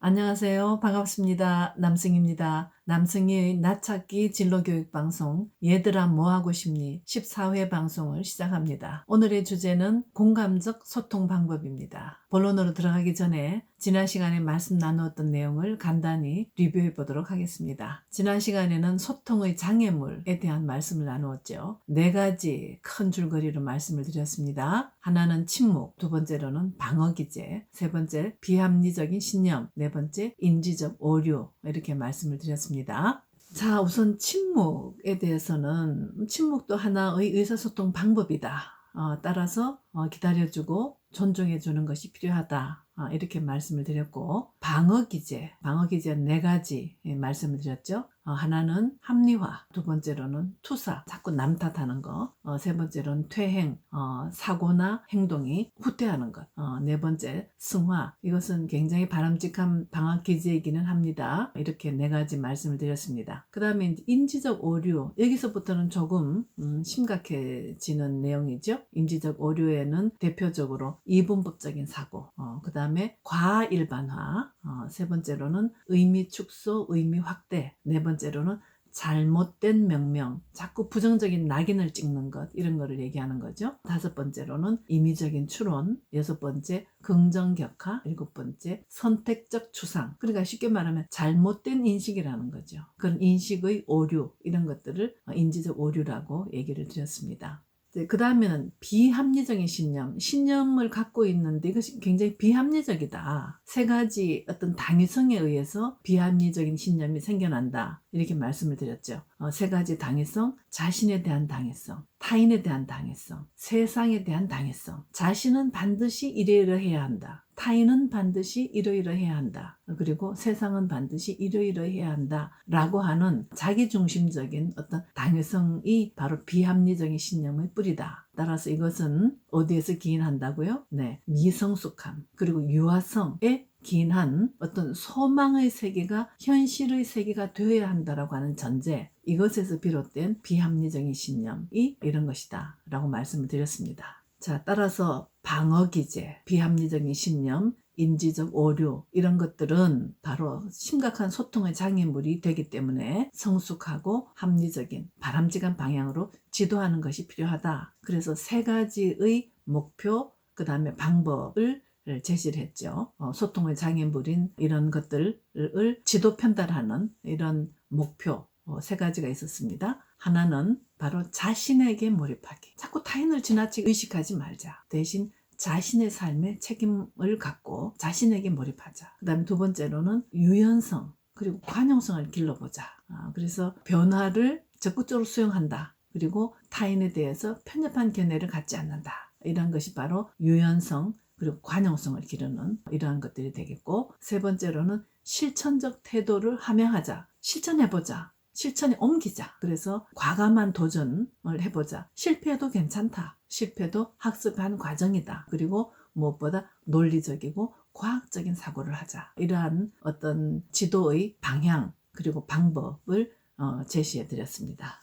안녕하세요. 반갑습니다. 남승입니다. 남승희의 나찾기 진로교육방송 얘들아 뭐하고 싶니 14회 방송을 시작합니다. 오늘의 주제는 공감적 소통 방법입니다. 본론으로 들어가기 전에 지난 시간에 말씀 나누었던 내용을 간단히 리뷰해 보도록 하겠습니다. 지난 시간에는 소통의 장애물에 대한 말씀을 나누었죠. 네 가지 큰 줄거리로 말씀을 드렸습니다. 하나는 침묵, 두 번째로는 방어기제, 세 번째 비합리적인 신념, 네 번째 인지적 오류, 이렇게 말씀을 드렸습니다. 자, 우선 침묵에 대해서는 침묵도 하나의 의사소통 방법이다. 따라서 기다려주고 존중해주는 것이 필요하다. 이렇게 말씀을 드렸고, 방어기제는 네 가지 말씀을 드렸죠. 하나는 합리화, 두 번째로는 투사, 자꾸 남 탓하는 거, 세 번째로는 퇴행, 사고나 행동이 후퇴하는 것, 네 번째 승화, 이것은 굉장히 바람직한 방어 기제이기는 합니다. 이렇게 네 가지 말씀을 드렸습니다. 그 다음에 인지적 오류, 여기서부터는 조금 심각해지는 내용이죠. 인지적 오류에는 대표적으로 이분법적인 사고, 그 다음에 과일반화, 세 번째로는 의미 축소, 의미 확대, 네 번째로는 잘못된 명명, 자꾸 부정적인 낙인을 찍는 것, 이런 거를 얘기하는 거죠. 다섯 번째로는 임의적인 추론, 여섯 번째 긍정격하, 일곱 번째 선택적 추상. 그러니까 쉽게 말하면 잘못된 인식이라는 거죠. 그런 인식의 오류, 이런 것들을 인지적 오류라고 얘기를 드렸습니다. 그 다음에는 비합리적인 신념을 갖고 있는데 이것이 굉장히 비합리적이다. 세 가지 어떤 당위성에 의해서 비합리적인 신념이 생겨난다. 이렇게 말씀을 드렸죠. 세 가지 당위성, 자신에 대한 당위성, 타인에 대한 당위성, 세상에 대한 당위성. 자신은 반드시 이러이러해야 한다. 타인은 반드시 이러이러해야 한다. 그리고 세상은 반드시 이러이러해야 한다. 라고 하는 자기중심적인 어떤 당위성이 바로 비합리적인 신념의 뿌리다. 따라서 이것은 어디에서 기인한다고요? 네, 미성숙함 그리고 유아성에 기인한 어떤 소망의 세계가 현실의 세계가 되어야 한다라고 하는 전제, 이것에서 비롯된 비합리적인 신념이 이런 것이다 라고 말씀을 드렸습니다. 자, 따라서 방어기제, 비합리적인 신념, 인지적 오류, 이런 것들은 바로 심각한 소통의 장애물이 되기 때문에 성숙하고 합리적인 바람직한 방향으로 지도하는 것이 필요하다. 그래서 세 가지의 목표, 그 다음에 방법을 제시를 했죠. 소통의 장애물인 이런 것들을 지도 편달하는 이런 목표 세 가지가 있었습니다. 하나는 바로 자신에게 몰입하기. 자꾸 타인을 지나치게 의식하지 말자. 대신 자신의 삶에 책임을 갖고 자신에게 몰입하자. 그 다음에 두 번째로는 유연성 그리고 관용성을 길러보자. 그래서 변화를 적극적으로 수용한다. 그리고 타인에 대해서 편협한 견해를 갖지 않는다. 이런 것이 바로 유연성 그리고 관용성을 기르는 이러한 것들이 되겠고, 세 번째로는 실천적 태도를 함양하자. 실천해보자. 실천에 옮기자. 그래서 과감한 도전을 해보자. 실패해도 괜찮다. 실패도 학습한 과정이다. 그리고 무엇보다 논리적이고 과학적인 사고를 하자. 이러한 어떤 지도의 방향 그리고 방법을 제시해 드렸습니다.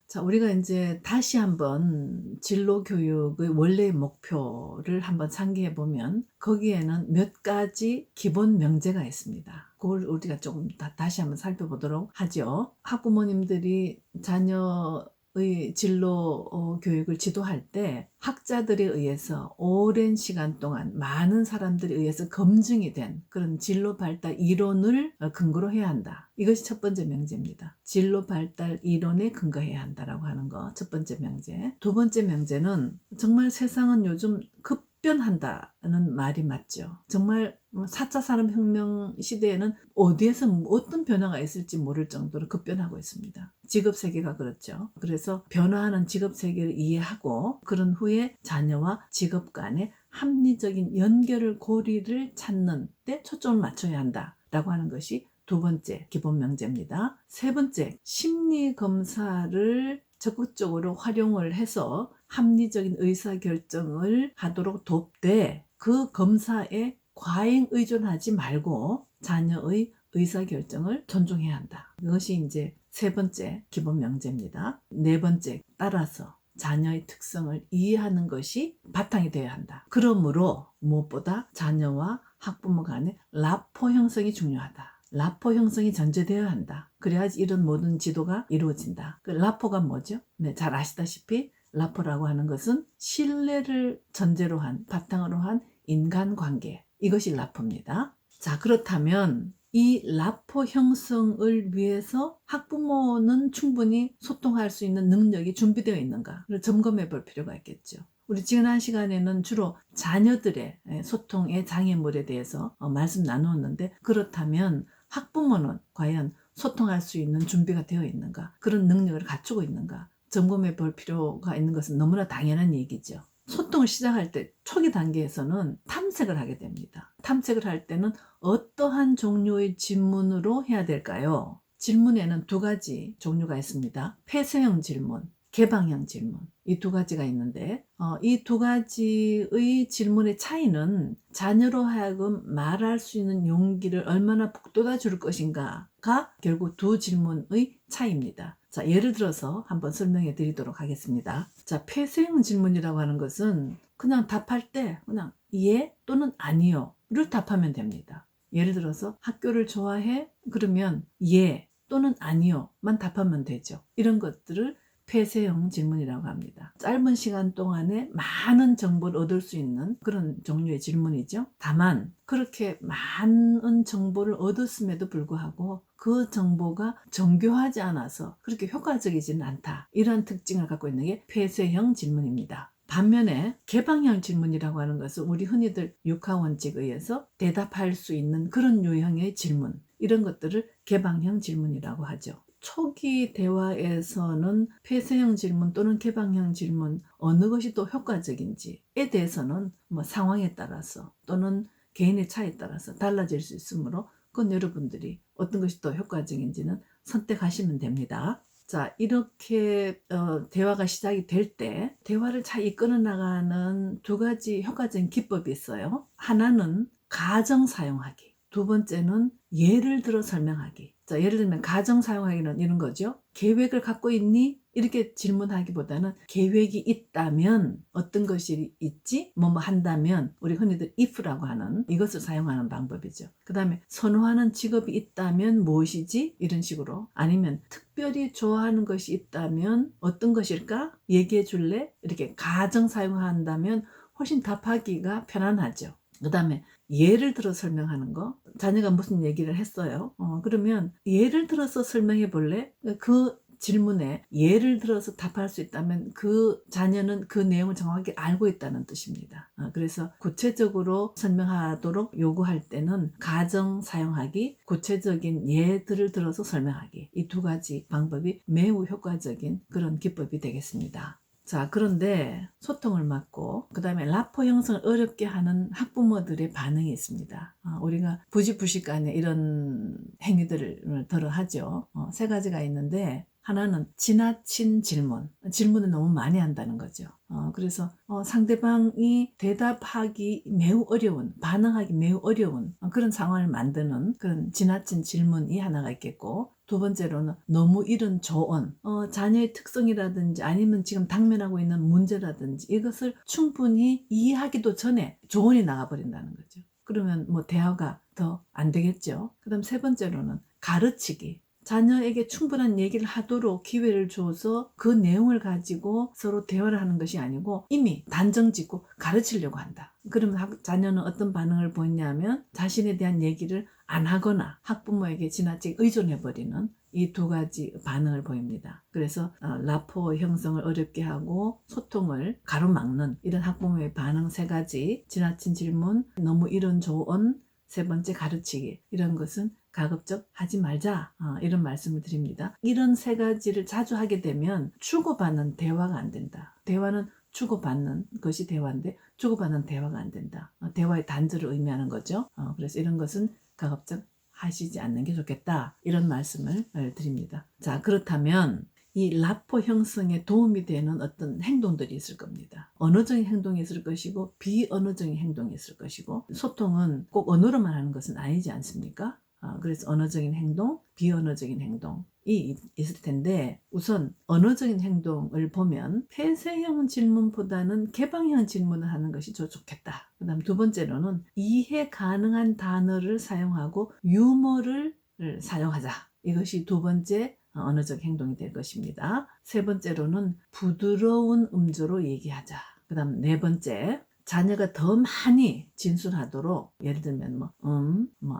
자, 우리가 이제 다시 한번 진로 교육의 원래의 목표를 한번 상기해 보면 거기에는 몇 가지 기본 명제가 있습니다. 그걸 우리가 조금 다시 한번 살펴보도록 하죠. 학부모님들이 자녀의 진로 교육을 지도할 때 학자들에 의해서 오랜 시간 동안 많은 사람들에 의해서 검증이 된 그런 진로 발달 이론을 근거로 해야 한다. 이것이 첫 번째 명제입니다. 진로 발달 이론에 근거해야 한다라고 하는 거 첫 번째 명제. 두 번째 명제는 정말 세상은 요즘 급변한다는 말이 맞죠. 정말 4차 산업혁명 시대에는 어디에서 어떤 변화가 있을지 모를 정도로 급변하고 있습니다. 직업세계가 그렇죠. 그래서 변화하는 직업세계를 이해하고 그런 후에 자녀와 직업 간의 합리적인 연결을 고리를 찾는 데 초점을 맞춰야 한다라고 하는 것이 두 번째 기본 명제입니다. 세 번째, 심리검사를 적극적으로 활용을 해서 합리적인 의사결정을 하도록 돕되 그 검사에 과잉 의존하지 말고 자녀의 의사결정을 존중해야 한다. 이것이 이제 세 번째 기본 명제입니다. 네 번째, 따라서 자녀의 특성을 이해하는 것이 바탕이 되어야 한다. 그러므로 무엇보다 자녀와 학부모 간에 라포 형성이 중요하다. 라포 형성이 전제되어야 한다. 그래야지 이런 모든 지도가 이루어진다. 그 라포가 뭐죠? 네, 잘 아시다시피 라포라고 하는 것은 신뢰를 전제로 한, 바탕으로 한 인간관계. 이것이 라포입니다. 자, 그렇다면 이 라포 형성을 위해서 학부모는 충분히 소통할 수 있는 능력이 준비되어 있는가를 점검해 볼 필요가 있겠죠. 우리 지난 시간에는 주로 자녀들의 소통의 장애물에 대해서 말씀 나누었는데, 그렇다면 학부모는 과연 소통할 수 있는 준비가 되어 있는가, 그런 능력을 갖추고 있는가 점검해 볼 필요가 있는 것은 너무나 당연한 얘기죠. 소통을 시작할 때 초기 단계에서는 탐색을 하게 됩니다. 탐색을 할 때는 어떠한 종류의 질문으로 해야 될까요? 질문에는 두 가지 종류가 있습니다. 폐쇄형 질문, 개방형 질문, 이 두 가지가 있는데 이 두 가지의 질문의 차이는 자녀로 하여금 말할 수 있는 용기를 얼마나 북돋아 줄 것인가가 결국 두 질문의 차이입니다. 자, 예를 들어서 한번 설명해 드리도록 하겠습니다. 자, 폐쇄형 질문이라고 하는 것은 그냥 답할 때 그냥 예 또는 아니요를 답하면 됩니다. 예를 들어서 학교를 좋아해? 그러면 예 또는 아니요만 답하면 되죠. 이런 것들을 폐쇄형 질문이라고 합니다. 짧은 시간 동안에 많은 정보를 얻을 수 있는 그런 종류의 질문이죠. 다만 그렇게 많은 정보를 얻었음에도 불구하고 그 정보가 정교하지 않아서 그렇게 효과적이지는 않다. 이런 특징을 갖고 있는 게 폐쇄형 질문입니다. 반면에 개방형 질문이라고 하는 것은 우리 흔히들 육하원칙에 의해서 대답할 수 있는 그런 유형의 질문, 이런 것들을 개방형 질문이라고 하죠. 초기 대화에서는 폐쇄형 질문 또는 개방형 질문 어느 것이 더 효과적인지에 대해서는 뭐 상황에 따라서 또는 개인의 차이에 따라서 달라질 수 있으므로 그건 여러분들이 어떤 것이 더 효과적인지는 선택하시면 됩니다. 자, 이렇게 대화가 시작이 될 때 대화를 잘 이끌어 나가는 두 가지 효과적인 기법이 있어요. 하나는 가정 사용하기, 두 번째는 예를 들어 설명하기. 자, 예를 들면 가정 사용하기는 이런 거죠. 계획을 갖고 있니? 이렇게 질문하기보다는 계획이 있다면 어떤 것이 있지? 뭐뭐 한다면, 우리 흔히들 if라고 하는 이것을 사용하는 방법이죠. 그 다음에 선호하는 직업이 있다면 무엇이지? 이런 식으로. 아니면 특별히 좋아하는 것이 있다면 어떤 것일까? 얘기해 줄래? 이렇게 가정 사용한다면 훨씬 답하기가 편안하죠. 그 다음에 예를 들어 설명하는 거. 자녀가 무슨 얘기를 했어요. 그러면 예를 들어서 설명해 볼래? 그 질문에 예를 들어서 답할 수 있다면 그 자녀는 그 내용을 정확히 알고 있다는 뜻입니다. 그래서 구체적으로 설명하도록 요구할 때는 가정 사용하기, 구체적인 예들을 들어서 설명하기, 이 두 가지 방법이 매우 효과적인 그런 기법이 되겠습니다. 자, 그런데 소통을 막고 그 다음에 라포 형성을 어렵게 하는 학부모들의 반응이 있습니다. 우리가 부지불식간에 이런 행위들을 들어 하죠. 세 가지가 있는데, 하나는 지나친 질문을 너무 많이 한다는 거죠. 그래서 상대방이 대답하기 매우 어려운, 반응하기 매우 어려운 그런 상황을 만드는 그런 지나친 질문이 하나가 있겠고, 두 번째로는 너무 이른 조언, 자녀의 특성이라든지 아니면 지금 당면하고 있는 문제라든지 이것을 충분히 이해하기도 전에 조언이 나가버린다는 거죠. 그러면 뭐 대화가 더 안 되겠죠. 그 다음 세 번째로는 가르치기. 자녀에게 충분한 얘기를 하도록 기회를 줘서 그 내용을 가지고 서로 대화를 하는 것이 아니고 이미 단정 짓고 가르치려고 한다. 그러면 자녀는 어떤 반응을 보이냐면 자신에 대한 얘기를 안 하거나 학부모에게 지나치게 의존해버리는 이 두 가지 반응을 보입니다. 그래서 라포 형성을 어렵게 하고 소통을 가로막는 이런 학부모의 반응 세 가지, 지나친 질문, 너무 이른 조언, 세 번째 가르치기, 이런 것은 가급적 하지 말자, 이런 말씀을 드립니다. 이런 세 가지를 자주 하게 되면 주고받는 대화가 안 된다. 대화는 주고받는 것이 대화인데 주고받는 대화가 안 된다. 대화의 단절을 의미하는 거죠. 그래서 이런 것은 가급적 하시지 않는 게 좋겠다, 이런 말씀을 드립니다. 자, 그렇다면 이 라포 형성에 도움이 되는 어떤 행동들이 있을 겁니다. 언어적인 행동이 있을 것이고 비언어적인 행동이 있을 것이고, 소통은 꼭 언어로만 하는 것은 아니지 않습니까? 그래서 언어적인 행동, 비언어적인 행동이 있을 텐데, 우선 언어적인 행동을 보면 폐쇄형 질문보다는 개방형 질문을 하는 것이 좋겠다. 그 다음 두 번째로는 이해 가능한 단어를 사용하고 유머를 사용하자. 이것이 두 번째 언어적 행동이 될 것입니다. 세 번째로는 부드러운 음조로 얘기하자. 그 다음 네 번째, 자녀가 더 많이 진술하도록, 예를 들면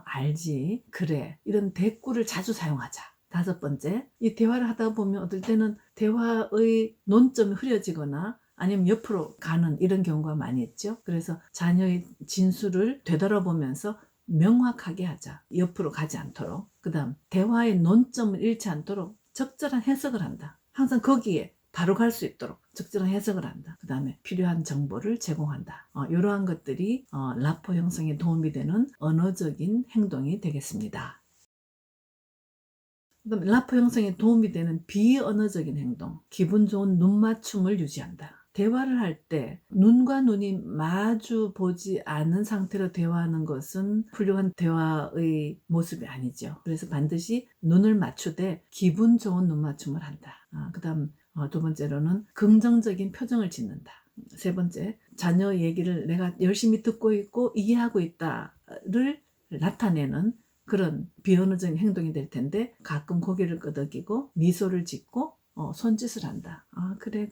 알지, 그래, 이런 대꾸를 자주 사용하자. 다섯 번째, 이 대화를 하다 보면 어떨 때는 대화의 논점이 흐려지거나 아니면 옆으로 가는 이런 경우가 많이 있죠. 그래서 자녀의 진술을 되돌아보면서 명확하게 하자. 옆으로 가지 않도록. 그 다음 대화의 논점을 잃지 않도록 적절한 해석을 한다. 항상 거기에 바로 갈 수 있도록 적절한 해석을 한다. 그 다음에 필요한 정보를 제공한다. 이러한 것들이 라포 형성에 도움이 되는 언어적인 행동이 되겠습니다. 그다음 라포 형성에 도움이 되는 비언어적인 행동, 기분 좋은 눈맞춤을 유지한다. 대화를 할 때 눈과 눈이 마주 보지 않은 상태로 대화하는 것은 훌륭한 대화의 모습이 아니죠. 그래서 반드시 눈을 맞추되 기분 좋은 눈맞춤을 한다. 그 다음 두 번째로는 긍정적인 표정을 짓는다. 세 번째, 자녀 얘기를 내가 열심히 듣고 있고 이해하고 있다를 나타내는 그런 비언어적인 행동이 될 텐데, 가끔 고개를 끄덕이고 미소를 짓고 손짓을 한다. 그래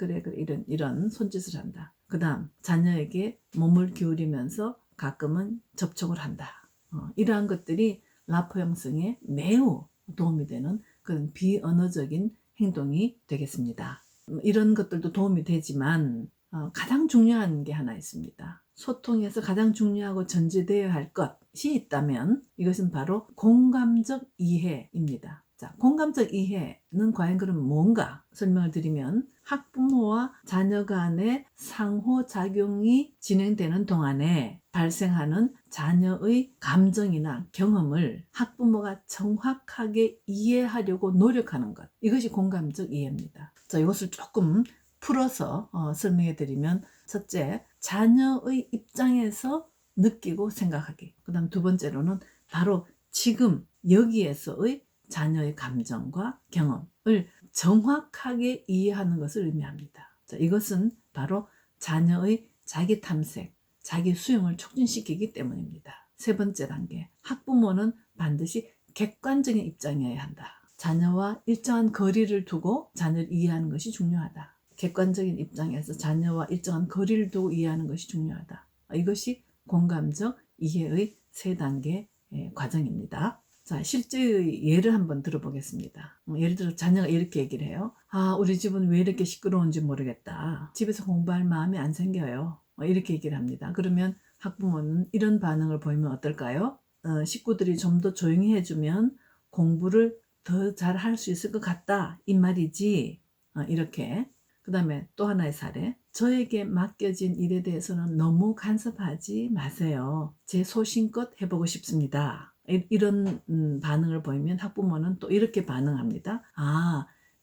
이런 손짓을 한다. 그 다음 자녀에게 몸을 기울이면서 가끔은 접촉을 한다. 이러한 것들이 라포 형성에 매우 도움이 되는 그런 비언어적인 행동이 되겠습니다. 이런 것들도 도움이 되지만 가장 중요한 게 하나 있습니다. 소통에서 가장 중요하고 전제되어야 할 것이 있다면 이것은 바로 공감적 이해입니다. 자, 공감적 이해는 과연 그럼 뭔가 설명을 드리면, 학부모와 자녀 간의 상호작용이 진행되는 동안에 발생하는 자녀의 감정이나 경험을 학부모가 정확하게 이해하려고 노력하는 것, 이것이 공감적 이해입니다. 자, 이것을 조금 풀어서 설명해 드리면, 첫째, 자녀의 입장에서 느끼고 생각하기. 그 다음 두 번째로는 바로 지금 여기에서의 자녀의 감정과 경험을 정확하게 이해하는 것을 의미합니다. 자, 이것은 바로 자녀의 자기 탐색, 자기 수용을 촉진시키기 때문입니다. 세 번째 단계, 학부모는 반드시 객관적인 입장이어야 한다. 자녀와 일정한 거리를 두고 자녀를 이해하는 것이 중요하다. 객관적인 입장에서 자녀와 일정한 거리를 두고 이해하는 것이 중요하다. 이것이 공감적 이해의 세 단계 과정입니다. 자, 실제의 예를 한번 들어보겠습니다. 예를 들어 자녀가 이렇게 얘기를 해요. 우리 집은 왜 이렇게 시끄러운지 모르겠다. 집에서 공부할 마음이 안 생겨요. 이렇게 얘기를 합니다. 그러면 학부모는 이런 반응을 보이면 어떨까요? 식구들이 좀 더 조용히 해주면 공부를 더 잘 할 수 있을 것 같다, 이 말이지. 이렇게. 그 다음에 또 하나의 사례. 저에게 맡겨진 일에 대해서는 너무 간섭하지 마세요. 제 소신껏 해보고 싶습니다. 이런 반응을 보이면 학부모는 또 이렇게 반응합니다.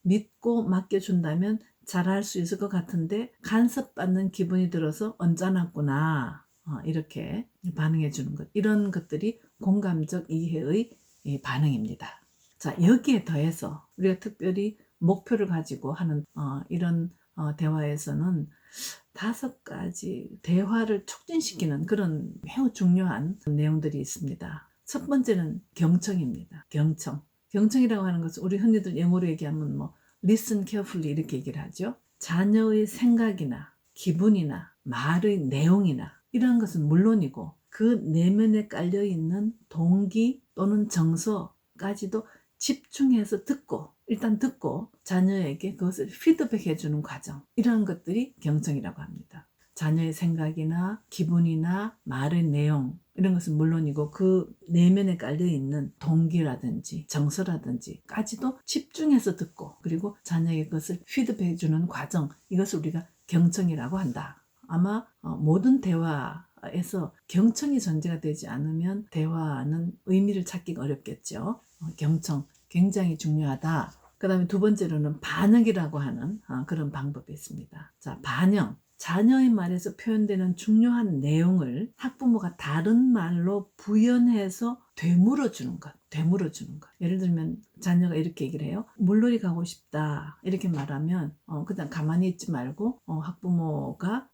믿고 맡겨준다면 잘할 수 있을 것 같은데 간섭받는 기분이 들어서 언짢았구나. 이렇게 반응해 주는 것. 이런 것들이 공감적 이해의 반응입니다. 자, 여기에 더해서 우리가 특별히 목표를 가지고 하는 이런 대화에서는 5가지 대화를 促진시키는 그런 매우 중요한 내용들이 있습니다. 첫 번째는 경청입니다. 경청이라고 하는 것은 우리 흔히들 영어로 얘기하면 listen carefully 이렇게 얘기를 하죠. 자녀의 생각이나 기분이나 말의 내용이나 이런 것은 물론이고, 그 내면에 깔려있는 동기 또는 정서까지도 집중해서 일단 듣고 자녀에게 그것을 피드백해 주는 과정, 이런 것들이 경청이라고 합니다. 자녀의 생각이나 기분이나 말의 내용 이런 것은 물론이고, 그 내면에 깔려있는 동기라든지 정서라든지까지도 집중해서 듣고, 그리고 자녀에게 그것을 피드백해 주는 과정, 이것을 우리가 경청이라고 한다. 아마 모든 대화에서 경청이 전제가 되지 않으면 대화는 의미를 찾기가 어렵겠죠. 경청 굉장히 중요하다. 그 다음에 두 번째로는 반응이라고 하는 그런 방법이 있습니다. 자, 반영. 자녀의 말에서 표현되는 중요한 내용을 학부모가 다른 말로 부연해서 되물어 주는 것. 예를 들면 자녀가 이렇게 얘기를 해요. 물놀이 가고 싶다. 이렇게 말하면 그냥 가만히 있지 말고 학부모가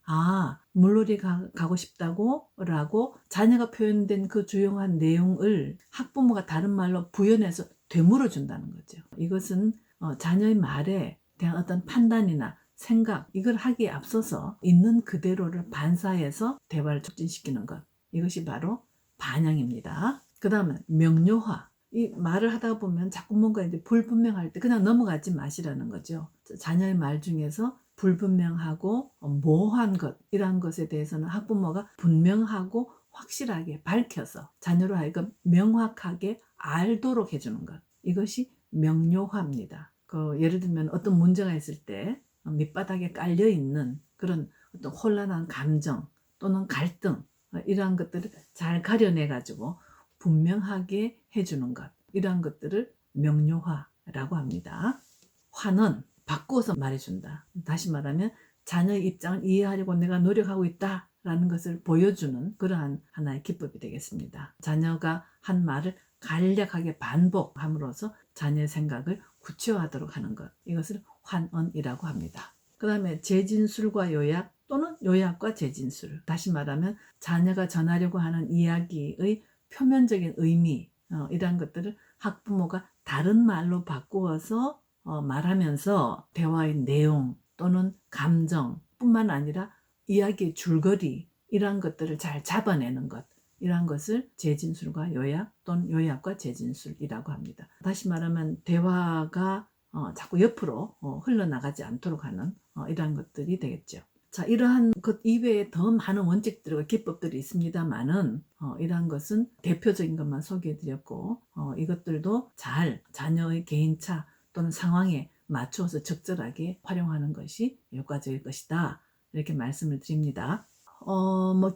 물놀이 가고 싶다고 라고 자녀가 표현된 그 주요한 내용을 학부모가 다른 말로 부연해서 되물어 준다는 거죠. 이것은 자녀의 말에 대한 어떤 판단이나 생각, 이걸 하기에 앞서서 있는 그대로를 반사해서 대화를 촉진시키는 것. 이것이 바로 반영입니다. 그 다음은 명료화. 이 말을 하다 보면 자꾸 뭔가 이제 불분명할 때 그냥 넘어가지 마시라는 거죠. 자녀의 말 중에서 불분명하고 모호한 것, 이러한 것에 대해서는 학부모가 분명하고 확실하게 밝혀서 자녀로 하여금 명확하게 알도록 해주는 것. 이것이 명료화입니다. 예를 들면 어떤 문제가 있을 때 밑바닥에 깔려있는 그런 어떤 혼란한 감정 또는 갈등, 이러한 것들을 잘 가려내가지고 분명하게 해주는 것, 이러한 것들을 명료화라고 합니다. 화는 바꾸어서 말해준다. 다시 말하면 자녀의 입장을 이해하려고 내가 노력하고 있다라는 것을 보여주는 그러한 하나의 기법이 되겠습니다. 자녀가 한 말을 간략하게 반복함으로써 자녀의 생각을 구체화하도록 하는 것, 이것을 환언이라고 합니다. 그 다음에 재진술과 요약 또는 요약과 재진술. 다시 말하면 자녀가 전하려고 하는 이야기의 표면적인 의미, 이러한 것들을 학부모가 다른 말로 바꾸어서 말하면서 대화의 내용 또는 감정 뿐만 아니라 이야기의 줄거리, 이러한 것들을 잘 잡아내는 것, 이러한 것을 재진술과 요약 또는 요약과 재진술이라고 합니다. 다시 말하면 대화가 자꾸 옆으로 흘러나가지 않도록 하는 이러한 것들이 되겠죠. 자, 이러한 것 이외에 더 많은 원칙들과 기법들이 있습니다만은 이러한 것은 대표적인 것만 소개해드렸고 이것들도 잘 자녀의 개인차 또는 상황에 맞추어서 적절하게 활용하는 것이 효과적일 것이다, 이렇게 말씀을 드립니다.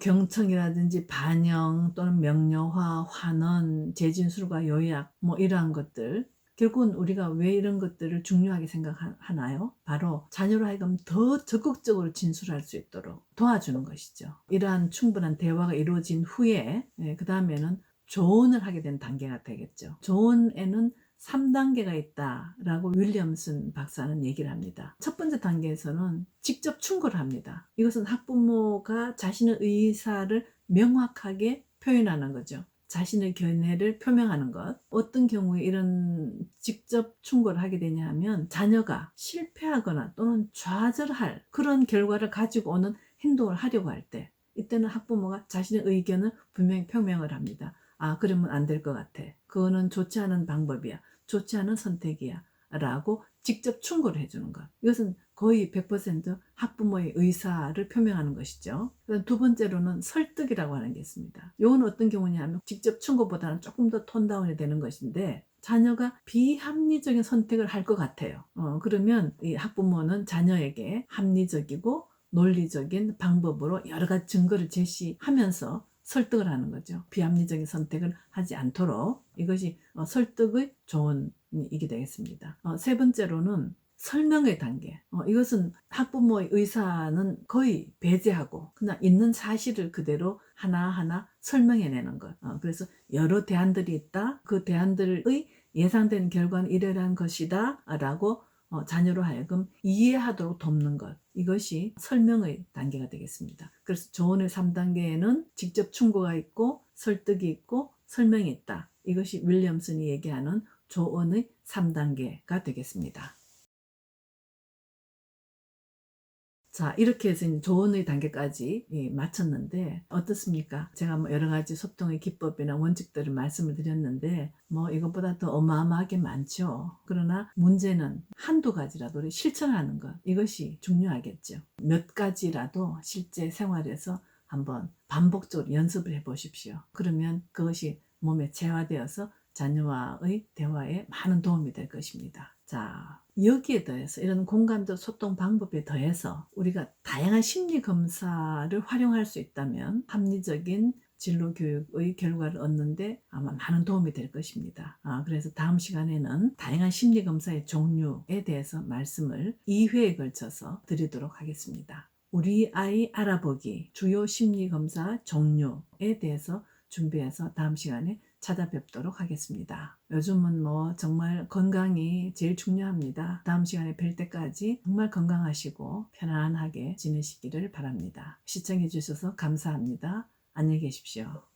경청이라든지 반영 또는 명료화, 환원, 재진술과 요약, 이러한 것들, 결국은 우리가 왜 이런 것들을 중요하게 생각하나요? 바로 자녀로 하여금 더 적극적으로 진술할 수 있도록 도와주는 것이죠. 이러한 충분한 대화가 이루어진 후에 그 다음에는 조언을 하게 된 단계가 되겠죠. 조언에는 3단계가 있다라고 윌리엄슨 박사는 얘기를 합니다. 첫 번째 단계에서는 직접 충고를 합니다. 이것은 학부모가 자신의 의사를 명확하게 표현하는 거죠. 자신의 견해를 표명하는 것. 어떤 경우에 이런 직접 충고를 하게 되냐 하면 자녀가 실패하거나 또는 좌절할 그런 결과를 가지고 오는 행동을 하려고 할 때, 이때는 학부모가 자신의 의견을 분명히 표명을 합니다. 그러면 안 될 것 같아. 그거는 좋지 않은 방법이야. 좋지 않은 선택이야 라고 직접 충고를 해주는 것. 이것은 거의 100% 학부모의 의사를 표명하는 것이죠. 두 번째로는 설득이라고 하는 게 있습니다. 이건 어떤 경우냐면 직접 충고보다는 조금 더 톤다운이 되는 것인데, 자녀가 비합리적인 선택을 할 것 같아요. 그러면 이 학부모는 자녀에게 합리적이고 논리적인 방법으로 여러 가지 증거를 제시하면서 설득을 하는 거죠. 비합리적인 선택을 하지 않도록. 이것이 설득의 조언이게 되겠습니다. 세 번째로는 설명의 단계. 이것은 학부모의 의사는 거의 배제하고 그냥 있는 사실을 그대로 하나하나 설명해내는 것. 그래서 여러 대안들이 있다. 그 대안들의 예상된 결과는 이러한 것이다 라고 자녀로 하여금 이해하도록 돕는 것. 이것이 설명의 단계가 되겠습니다. 그래서 조언의 3단계에는 직접 충고가 있고 설득이 있고 설명이 있다. 이것이 윌리엄슨이 얘기하는 조언의 3단계가 되겠습니다. 자, 이렇게 해서 조언의 단계까지 마쳤는데 어떻습니까? 제가 여러 가지 소통의 기법이나 원칙들을 말씀을 드렸는데 이것보다 더 어마어마하게 많죠. 그러나 문제는 한두 가지라도 우리 실천하는 것, 이것이 중요하겠죠. 몇 가지라도 실제 생활에서 한번 반복적으로 연습을 해 보십시오. 그러면 그것이 몸에 체화되어서 자녀와의 대화에 많은 도움이 될 것입니다. 자, 여기에 더해서 이런 공감적 소통 방법에 더해서 우리가 다양한 심리 검사를 활용할 수 있다면 합리적인 진로 교육의 결과를 얻는데 아마 많은 도움이 될 것입니다. 그래서 다음 시간에는 다양한 심리 검사의 종류에 대해서 말씀을 2회에 걸쳐서 드리도록 하겠습니다. 우리 아이 알아보기, 주요 심리검사 종류에 대해서 준비해서 다음 시간에 찾아뵙도록 하겠습니다. 요즘은 뭐 정말 건강이 제일 중요합니다. 다음 시간에 뵐 때까지 정말 건강하시고 편안하게 지내시기를 바랍니다. 시청해 주셔서 감사합니다. 안녕히 계십시오.